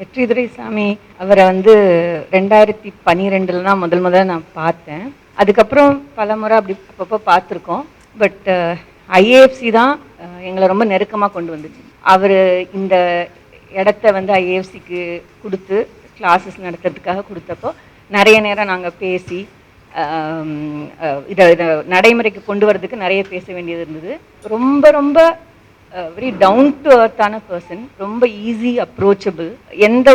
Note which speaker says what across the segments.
Speaker 1: வெற்றி துரைசாமி அவரை 2012 தான் முதல்ல நான் பார்த்தேன். அதுக்கப்புறம் பல முறை அப்படி அப்பப்போ பார்த்துருக்கோம். பட் ஐஏஎஃப்சி தான் எங்களை ரொம்ப நெருக்கமாக கொண்டு வந்துச்சு. அவர் இந்த இடத்த ஐஏஎஃப்சிக்கு கொடுத்து கிளாஸஸ் நடத்துறதுக்காக கொடுத்தப்போ நிறைய நேரம் நாங்கள் பேசி இதை நடைமுறைக்கு கொண்டு வரதுக்கு நிறைய பேச வேண்டியது இருந்தது. ரொம்ப ரொம்ப வெரி டவுன் டு அர்த்தான பர்சன், ரொம்ப ஈஸி அப்ரோச்சபிள், எந்த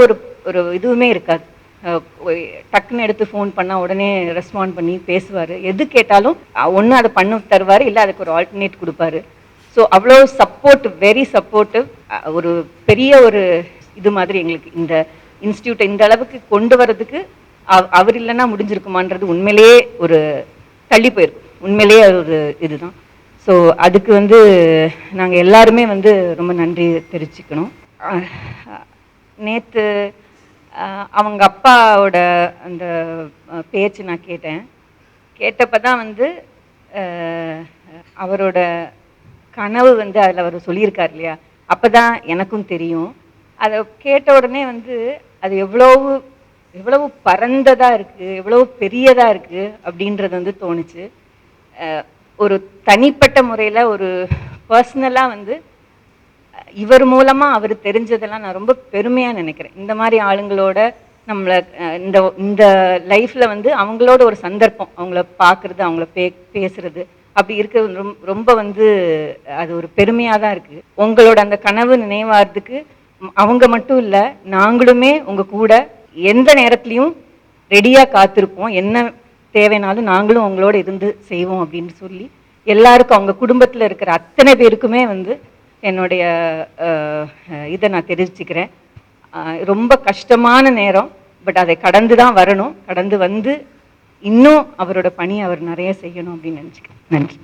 Speaker 1: ஒரு இதுவுமே இருக்காது. டக்குன்னு எடுத்து ஃபோன் பண்ணால் உடனே ரெஸ்பாண்ட் பண்ணி பேசுவார். எது கேட்டாலும் ஒன்று அதை பண்ண தருவார், இல்லை அதுக்கு ஒரு ஆல்டர்னேட் கொடுப்பாரு. ஸோ அவ்வளோ சப்போர்ட், வெரி சப்போர்ட்டிவ். ஒரு பெரிய ஒரு இது மாதிரி எங்களுக்கு இந்த இன்ஸ்டியூட்டை இந்த அளவுக்கு கொண்டு வரதுக்கு அவர் இல்லைன்னா முடிஞ்சிருக்குமான்றது உண்மையிலேயே ஒரு தள்ளி போயிருக்கும். உண்மையிலேயே ஒரு இதுதான். ஸோ அதுக்கு நாங்கள் எல்லாருமே ரொம்ப நன்றி தெரிவிச்சுக்கணும். நேற்று அவங்க அப்பாவோட அந்த பேச்சு நான் கேட்டப்போ தான் அவரோட கனவு அதில் அவர் சொல்லியிருக்கார் இல்லையா, அப்போ தான் எனக்கும் தெரியும். அதை கேட்ட உடனே அது எவ்வளவு பரந்ததாக இருக்குது, எவ்வளவு பெரியதாக இருக்குது அப்படின்றது தோணுச்சு. ஒரு தனிப்பட்ட முறையில் ஒரு பர்சனலாக இவர் மூலமாக அவர் தெரிஞ்சதெல்லாம் நான் ரொம்ப பெருமையாக நினைக்கிறேன். இந்த மாதிரி ஆளுங்களோட நம்மளை இந்த லைஃப்பில் அவங்களோட ஒரு சந்தர்ப்பம், அவங்கள பார்க்குறது, அவங்கள பேசுறது அப்படி இருக்கிறது ரொம்ப அது ஒரு பெருமையாக தான் இருக்குது. உங்களோட அந்த கனவு நினைவாகிறதுக்கு அவங்க மட்டும் இல்லை, நாங்களுமே உங்கள் கூட எந்த நேரத்துலையும் ரெடியாக காத்திருப்போம். என்ன தேவைனாலும் நாங்களும் அவங்களோட இருந்து செய்வோம் அப்படின்னு சொல்லி எல்லாருக்கும், அவங்க குடும்பத்தில் இருக்கிற அத்தனை பேருக்குமே என்னுடைய இதை நான் தெரிவிச்சுக்கிறேன். ரொம்ப கஷ்டமான நேரம், பட் அதை கடந்து தான் வரணும். கடந்து இன்னும் அவரோட பணி அவர் நிறைய செய்யணும் அப்படின்னு நினச்சிக்கிறேன். நன்றி.